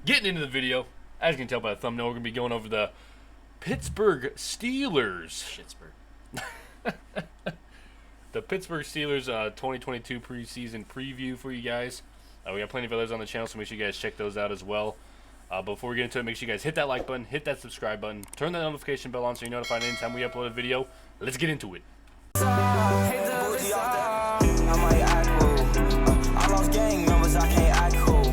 getting into the video, as you can tell by the thumbnail, we're going to be going over the Pittsburgh Steelers. Pittsburgh. The Pittsburgh Steelers 2022 preseason preview for you guys. We got plenty of others on the channel, so make sure you guys check those out as well. Before we get into it, make sure you guys hit that like button, hit that subscribe button, turn that notification bell on so you're notified anytime we upload a video. Let's get into it. I lost gang members, I can't act cool.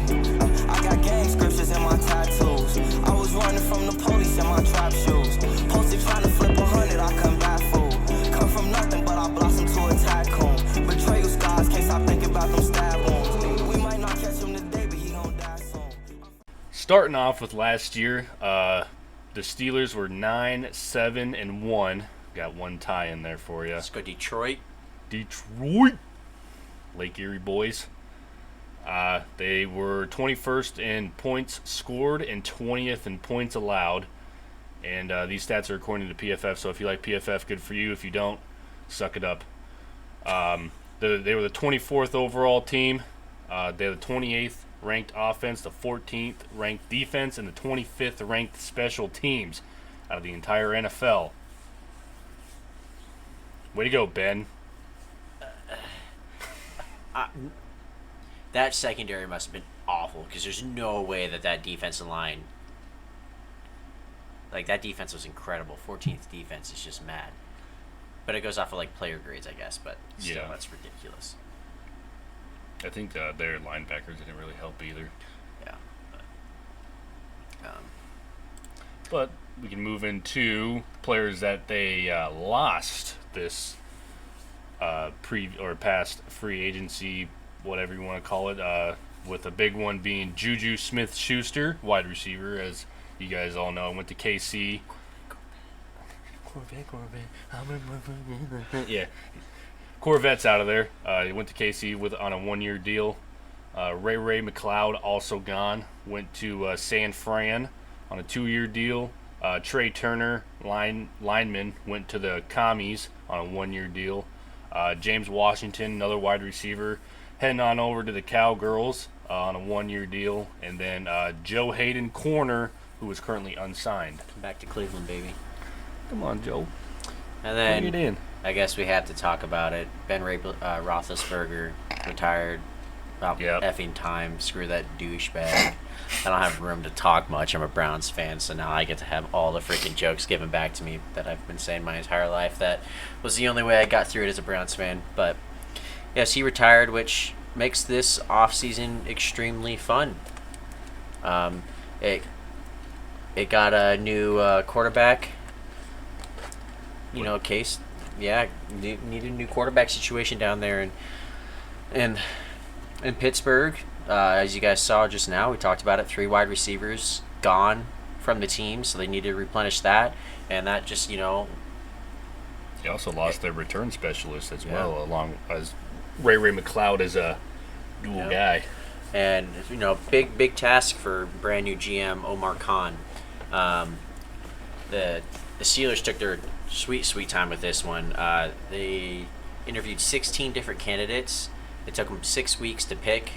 I got gang scriptures in my tattoos. I was running from the police in my trap shoes. Posted trying to flip 100, I come back fool. Come from nothing, but I blossomed to a tycoon. Betrayal scars, can't stop thinking about them stab wounds. We might not catch him today, but he gon' die soon. Starting off with last year, the Steelers were 9-7-1. Got one tie in there for you. Let's go Detroit. Detroit. Lake Erie boys. They were 21st in points scored and 20th in points allowed. And these stats are according to PFF, so if you like PFF, good for you. If you don't, suck it up. They were the 24th overall team. They're the 28th ranked offense, the 14th ranked defense, and the 25th ranked special teams out of the entire NFL. Way to go, Ben. That secondary must have been awful because there's no way that defensive line, like that defense was incredible. 14th defense is just mad. But it goes off of like player grades, I guess, but still, Yeah. That's ridiculous. I think their linebackers didn't really help either. Yeah. But we can move into players that they lost this past free agency, whatever you want to call it, with a big one being Juju Smith-Schuster, wide receiver, as you guys all know, went to KC. Corvette. Yeah. Corvette's out of there. He went to KC on a one-year deal. Ray McLeod also gone. Went to San Fran on a 2-year deal. Trey Turner, lineman, went to the Commies on a 1-year deal. James Washington, another wide receiver, heading on over to the Cowgirls on a 1-year deal. And then Joe Hayden, corner, who is currently unsigned. Come back to Cleveland, baby. Come on, Joe. And then Bring it in. I guess we have to talk about it. Ben Roethlisberger retired. About Yep. effing time. Screw that douchebag. I don't have room to talk much. I'm a Browns fan, so now I get to have all the freaking jokes given back to me that I've been saying my entire life. That was the only way I got through it as a Browns fan. But yes, he retired, which makes this offseason extremely fun. It got a new quarterback. Case. Yeah, needed a new quarterback situation down there in Pittsburgh. As you guys saw just now, we talked about it. 3 wide receivers gone from the team, so they need to replenish that. And that just, They also lost their return specialist as well, along as Ray McLeod is a dual guy. And, big task for brand new GM Omar Khan. The Steelers took their sweet time with this one. They interviewed 16 different candidates. It took them 6 weeks to pick,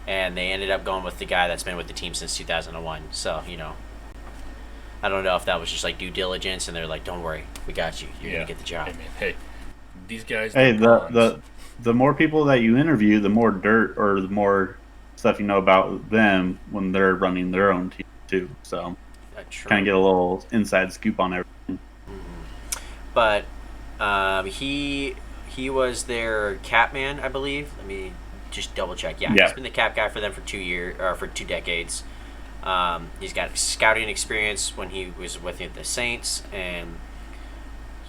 and they ended up going with the guy that's been with the team since 2001. So, I don't know if that was just like due diligence, and they're like, "Don't worry, we got you. You're gonna get the job." Hey, these guys. Hey, the more people that you interview, the more dirt or the more stuff you know about them when they're running their own team too. So, kind of get a little inside scoop on everything. But he was their cap man, I believe. Let me just double check. Yeah, he's been the cap guy for them for 2 decades. He's got scouting experience when he was with the Saints, and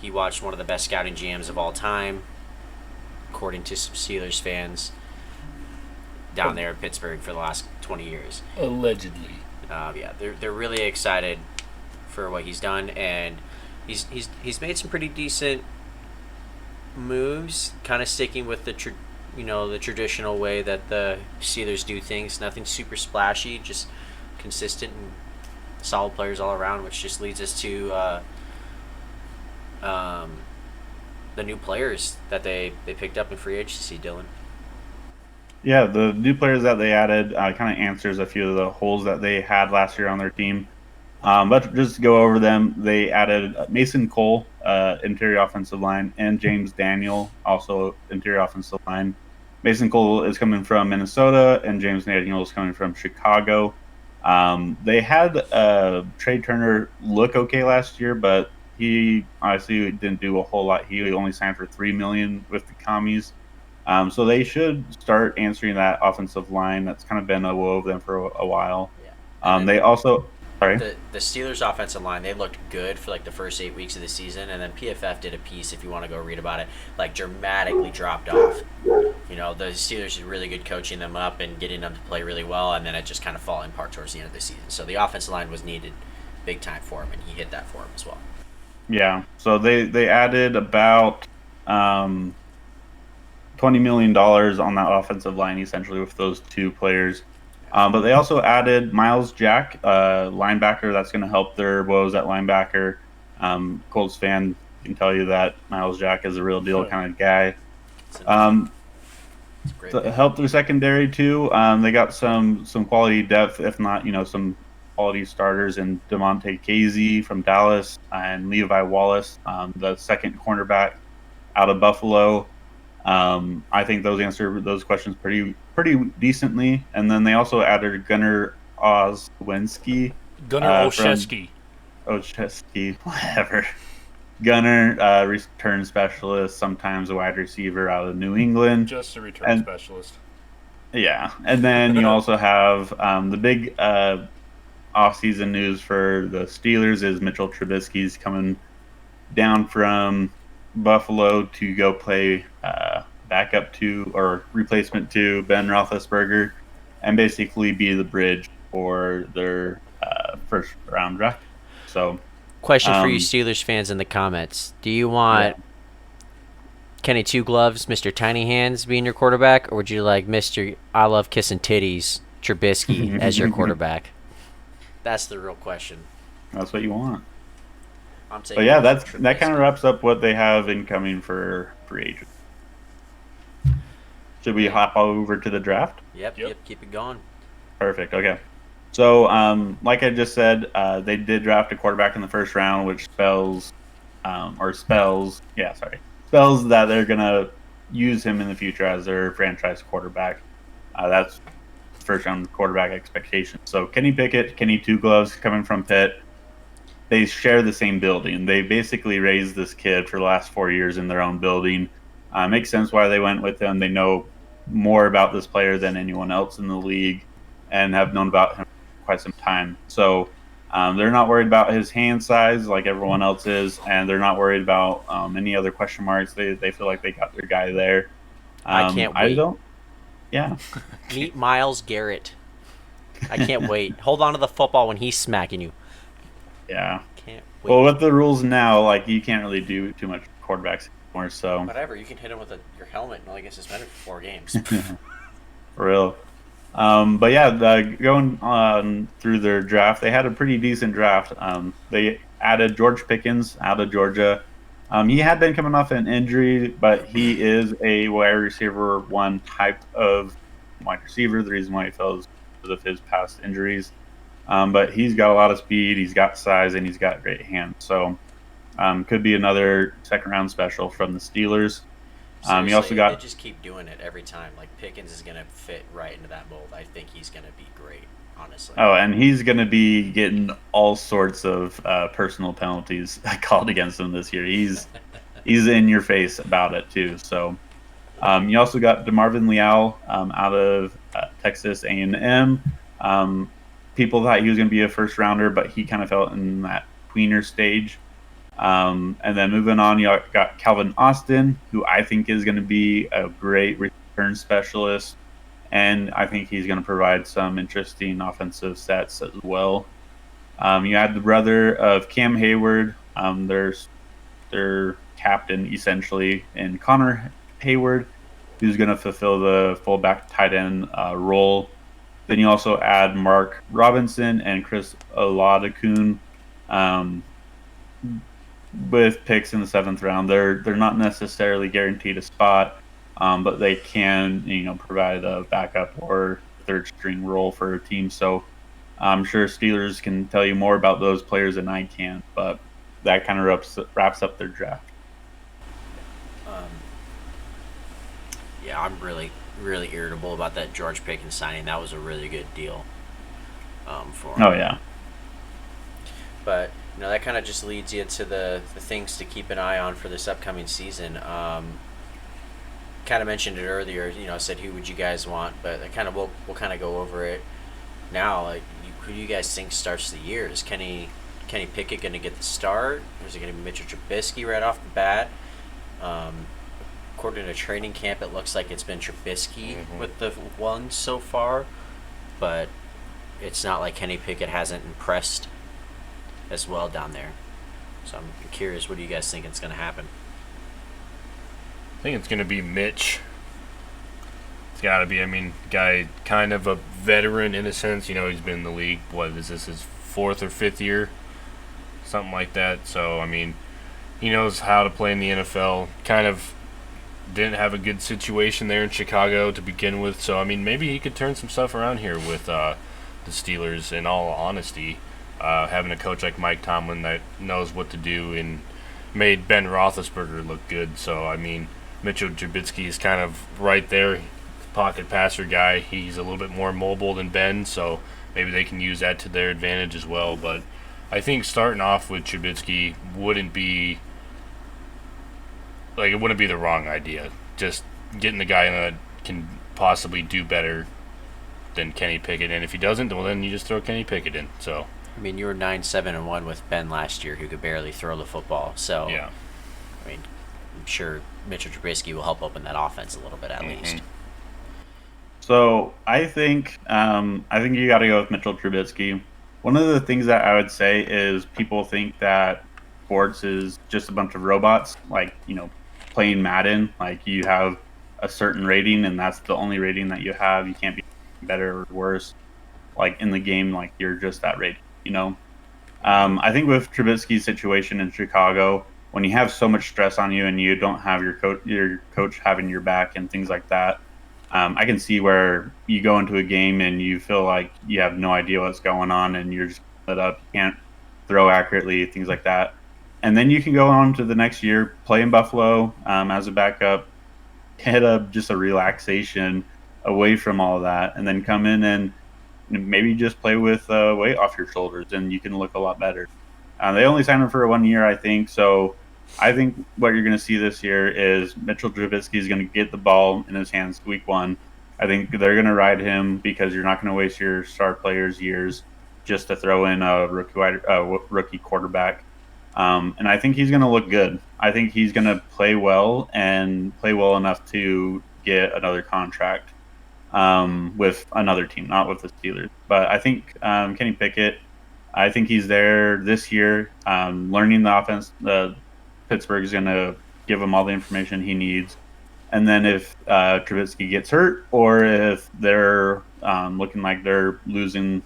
he watched one of the best scouting GMs of all time, according to some Steelers fans down there in Pittsburgh for the last 20 years. Allegedly. They're really excited for what he's done, and he's made some pretty decent moves, kind of sticking with the traditional way that the Steelers do things. Nothing super splashy, just consistent and solid players all around, which just leads us to the new players that they picked up in free agency, Dylan. Yeah, the new players that they added kind of answers a few of the holes that they had last year on their team. But just to go over them, they added Mason Cole, interior offensive line, and James Daniel, also interior offensive line. Mason Cole is coming from Minnesota, and James Daniel is coming from Chicago. They had Trey Turner look okay last year, but he honestly didn't do a whole lot. He only signed for $3 million with the Commies. So they should start answering that offensive line. That's kind of been a woe of them for a while. Yeah. They also, sorry. The Steelers' offensive line, they looked good for like the first 8 weeks of the season, and then PFF did a piece, if you want to go read about it, like dramatically dropped off. You know, the Steelers did really good coaching them up and getting them to play really well, and then it just kind of falling apart towards the end of the season. So the offensive line was needed big time for him, and he hit that for him as well. Yeah, so they added about $20 million on that offensive line, essentially, with those two players. But they also added Miles Jack, linebacker. That's going to help their woes at linebacker. Colts fan can tell you that Miles Jack is a real deal kind of guy. To help their secondary too, they got some quality depth, if not some quality starters in DeMonte Casey from Dallas and Levi Wallace, the second cornerback out of Buffalo. I think those answer those questions pretty decently. And then they also added Gunnar Oszewski. Oszewski, whatever. Gunnar, return specialist, sometimes a wide receiver out of New England. Just a return specialist. Yeah. And then you also have the big offseason news for the Steelers is Mitchell Trubisky's coming down from Buffalo to go play backup to or replacement to Ben Roethlisberger and basically be the bridge for their first round draft. So, question for you Steelers fans in the comments: do you want Kenny Two Gloves, Mr. Tiny Hands, being your quarterback, or would you like Mr. I Love Kissing Titties Trubisky as your quarterback? That's the real question. That's what you want. I'm but yeah, that kind of wraps up what they have incoming for free agents. Should we hop over to the draft? Yep. Keep it going. Perfect. Okay. So, like I just said, they did draft a quarterback in the first round, which spells that they're gonna use him in the future as their franchise quarterback. That's first round quarterback expectation. So Kenny Pickett, Kenny Two Gloves coming from Pitt. They share the same building. They basically raised this kid for the last 4 years in their own building. Makes sense why they went with him. They know more about this player than anyone else in the league and have known about him for quite some time. So they're not worried about his hand size like everyone else is, and they're not worried about any other question marks. They feel like they got their guy there. I can't wait. Yeah. Meet Myles Garrett. I can't wait. Hold on to the football when he's smacking you. Yeah. Can't wait. Well, with the rules now, like you can't really do too much quarterbacks anymore. So whatever, you can hit him with your helmet and only get suspended for 4 games. For real. But yeah, going on through their draft, they had a pretty decent draft. They added George Pickens out of Georgia. He had been coming off an injury, but he is a wide receiver one type of wide receiver. The reason why he fell is because of his past injuries. But he's got a lot of speed, he's got size, and he's got great hands. So could be another second-round special from the Steelers. You also got. They just keep doing it every time. Like Pickens is going to fit right into that mold. I think he's going to be great, honestly. Oh, and he's going to be getting all sorts of personal penalties called against him this year. He's in your face about it too. So you also got DeMarvin Leal out of Texas A&M. People thought he was going to be a first rounder, but he kind of fell in that tweener stage. And then moving on, you got Calvin Austin, who I think is going to be a great return specialist, and I think he's going to provide some interesting offensive sets as well. You had the brother of Cam Hayward, their captain essentially, and Connor Hayward, who's going to fulfill the fullback tight end role. Then you also add Mark Robinson and Chris Oladokun, with picks in the 7th round. They're not necessarily guaranteed a spot, but they can, provide a backup or third string role for a team. So I'm sure Steelers can tell you more about those players than I can, but that kind of wraps up their draft. Yeah, I'm really, really irritable about that George Pickens signing. That was a really good deal for him. Oh, yeah. But, that kind of just leads you to the things to keep an eye on for this upcoming season. Kind of mentioned it earlier, said who would you guys want, but we'll kind of go over it now. Like, who do you guys think starts the year? Is Kenny Pickett going to get the start? Or is it going to be Mitchell Trubisky right off the bat? According to training camp, it looks like it's been Trubisky with the ones so far, but it's not like Kenny Pickett hasn't impressed as well down there. So I'm curious, what do you guys think is going to happen? I think it's going to be Mitch. It's got to be. I mean, guy kind of a veteran in a sense. He's been in the league. What is this, his 4th or 5th year? Something like that. So, I mean, he knows how to play in the NFL. Kind of didn't have a good situation there in Chicago to begin with. So, I mean, maybe he could turn some stuff around here with the Steelers, in all honesty. Having a coach like Mike Tomlin that knows what to do and made Ben Roethlisberger look good. So, I mean, Mitchell Trubisky is kind of right there, pocket passer guy. He's a little bit more mobile than Ben, so maybe they can use that to their advantage as well. But I think starting off with Trubisky wouldn't be the wrong idea. Just getting the guy that can possibly do better than Kenny Pickett, and if he doesn't, well, then you just throw Kenny Pickett in. So, I mean, you were 9-7-1 with Ben last year, who could barely throw the football. So, yeah. I mean, I'm sure Mitchell Trubisky will help open that offense a little bit at least. So I think you got to go with Mitchell Trubisky. One of the things that I would say is people think that sports is just a bunch of robots, like playing Madden. Like you have a certain rating, and that's the only rating that you have. You can't be better or worse. Like in the game, like you're just that rating. I think with Trubisky's situation in Chicago, when you have so much stress on you and you don't have your coach having your back and things like that, I can see where you go into a game and you feel like you have no idea what's going on and you're just lit up. You can't throw accurately, things like that. And then you can go on to the next year, play in Buffalo as a backup, get just a relaxation away from all that, and then come in and maybe just play with weight off your shoulders, and you can look a lot better. They only signed him for 1 year, I think. So I think what you're going to see this year is Mitchell Trubisky is going to get the ball in his hands week 1. I think they're going to ride him because you're not going to waste your star players' years just to throw in a rookie quarterback. And I think he's going to look good. I think he's going to play well and play well enough to get another contract with another team, not with the Steelers. But I think Kenny Pickett, I think he's there this year, learning the offense. Pittsburgh is going to give him all the information he needs. And then if Trubisky gets hurt, or if they're looking like they're losing,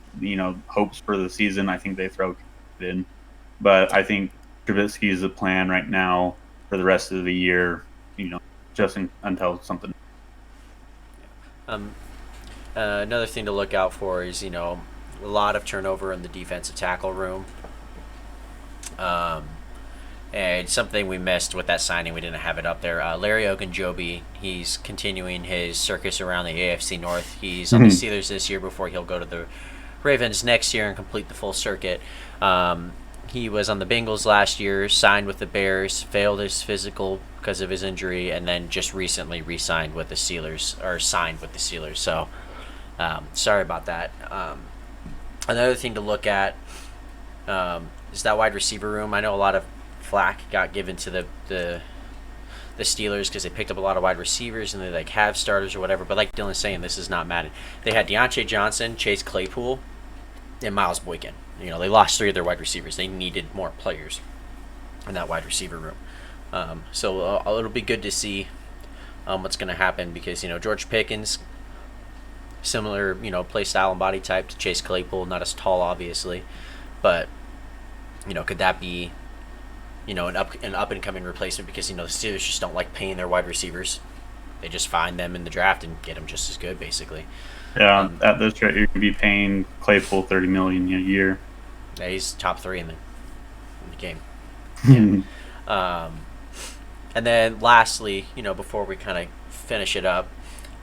hopes for the season, I think they throw it in. But I think Trubisky is the plan right now for the rest of the year, just until something. Another thing to look out for is, a lot of turnover in the defensive tackle room. And something we missed with that signing, we didn't have it up there. Larry Ogunjobi, he's continuing his circus around the AFC North. He's on the Steelers this year before he'll go to the Ravens next year and complete the full circuit. He was on the Bengals last year, signed with the Bears, failed his physical because of his injury, and then just recently re-signed with the Steelers, or signed with the Steelers. So, sorry about that. Another thing to look at is that wide receiver room. I know a lot of flack got given to the Steelers because they picked up a lot of wide receivers and they have starters or whatever. But like Dylan's saying, this is not Madden. They had Deontay Johnson, Chase Claypool, and Miles Boykin. They lost 3 of their wide receivers. They needed more players in that wide receiver room. So it'll be good to see what's going to happen because, George Pickens, similar, play style and body type to Chase Claypool, not as tall, obviously. But, could that be, an up and coming replacement because, the Steelers just don't like paying their wide receivers. they just find them in the draft and get them just as good, basically. Yeah, at this rate, you're gonna be paying Claypool $30 million a year. Yeah, he's top 3 in the game. And then lastly, before we kind of finish it up,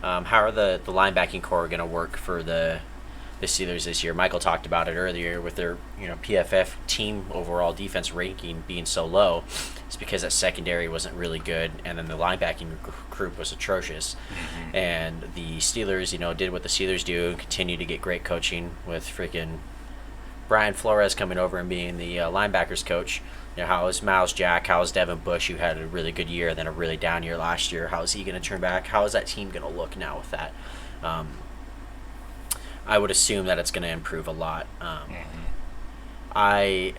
how are the linebacking core going to work for the Steelers this year? Michael talked about it earlier with their PFF team overall defense ranking being so low. It's because that secondary wasn't really good, and then the linebacking group was atrocious. Mm-hmm. And the Steelers, did what the Steelers do and continue to get great coaching with freaking Brian Flores coming over and being the linebackers coach. How is Miles Jack? How is Devin Bush, who had a really good year, then a really down year last year? How is he going to turn back? How is that team going to look now with that? I would assume that it's going to improve a lot. I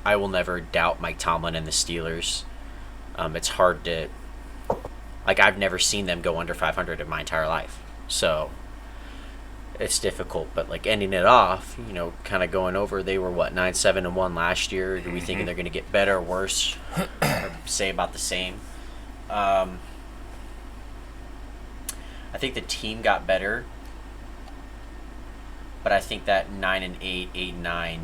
will never doubt Mike Tomlin and the Steelers. It's hard to... I've never seen them go under 500 in my entire life. So... it's difficult, but ending it off, kind of going over, they were 9-7-1 last year. Do we think they're going to get better or worse, or say about the same? I think the team got better, but I think that 9-8, 8-9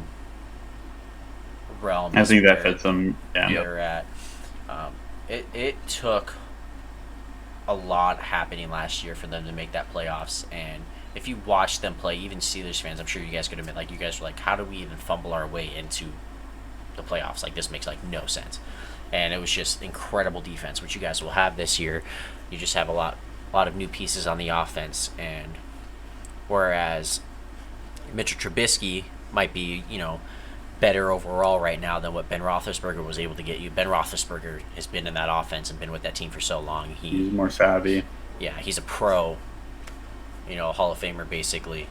realm. I think that fits them. Yeah. They're at. It took a lot happening last year for them to make that playoffs, and if you watch them play, even Steelers fans, I'm sure you guys could admit, you guys were how do we even fumble our way into the playoffs? This makes, no sense. And it was just incredible defense, which you guys will have this year. You just have a lot of new pieces on the offense. And whereas Mitchell Trubisky might be, better overall right now than what Ben Roethlisberger was able to get you. Ben Roethlisberger has been in that offense and been with that team for so long. He's more savvy. Yeah, he's a pro. Hall of Famer basically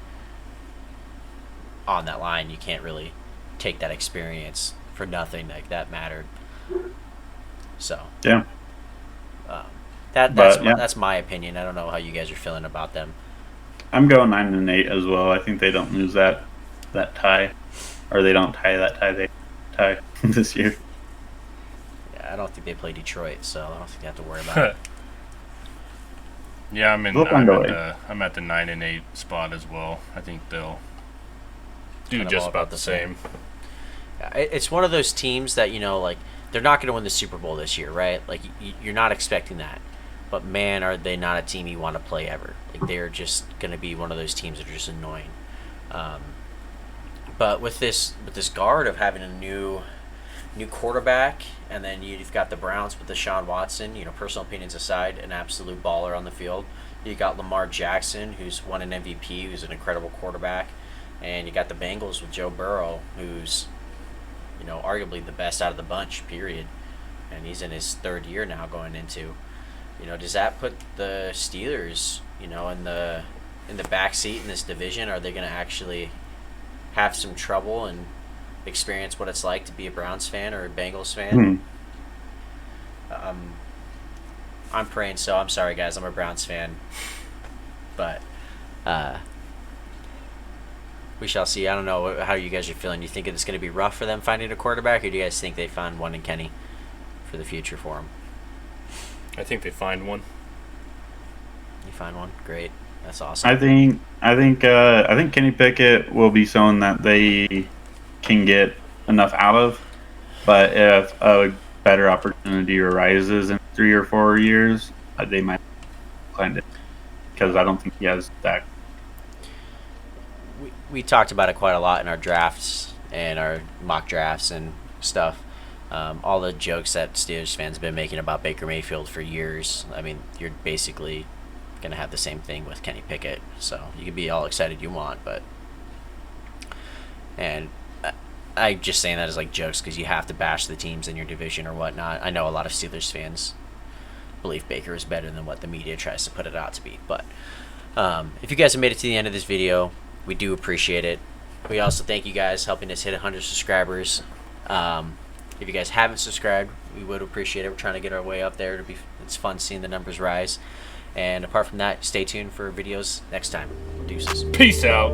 on that line. You can't really take that experience for nothing. That mattered. So yeah, that's my opinion. I don't know how you guys are feeling about them. I'm going 9-8 as well. I think they don't lose that tie, or they don't tie that tie. They tie this year. Yeah, I don't think they play Detroit, so I don't think they have to worry about it. Yeah, I'm at the 9-8 spot as well. I think they'll do kind of just about the same. It's one of those teams that they're not going to win the Super Bowl this year, right? You're not expecting that, but man, are they not a team you want to play ever? They're just going to be one of those teams that are just annoying. But with this guard of having a new quarterback, and then you've got the Browns with Deshaun Watson, personal opinions aside, an absolute baller on the field. You got Lamar Jackson, who's won an MVP, who's an incredible quarterback. And you got the Bengals with Joe Burrow, who's, arguably the best out of the bunch, period. And he's in his 3rd year now going into, does that put the Steelers, in the back seat in this division? Are they going to actually have some trouble and experience what it's like to be a Browns fan or a Bengals fan? I'm praying so. I'm sorry, guys. I'm a Browns fan, but we shall see. I don't know how you guys are feeling. You think it's going to be rough for them finding a quarterback, or do you guys think they find one in Kenny for the future for them? I think they find one. You find one? Great. That's awesome. I think Kenny Pickett will be someone that they can get enough out of, but if a better opportunity arises in 3 or 4 years, they might find it, because I don't think he has that. We talked about it quite a lot in our drafts and our mock drafts and stuff. All the jokes that Steelers fans have been making about Baker Mayfield for years. I mean, you're basically going to have the same thing with Kenny Pickett. So you can be all excited you want, but... And I'm just saying that as jokes because you have to bash the teams in your division or whatnot. I know a lot of Steelers fans believe Baker is better than what the media tries to put it out to be. But if you guys have made it to the end of this video, we do appreciate it. We also thank you guys helping us hit 100 subscribers. If you guys haven't subscribed, we would appreciate it. We're trying to get our way up there. It's fun seeing the numbers rise. And apart from that, stay tuned for videos next time. Deuces. Peace out.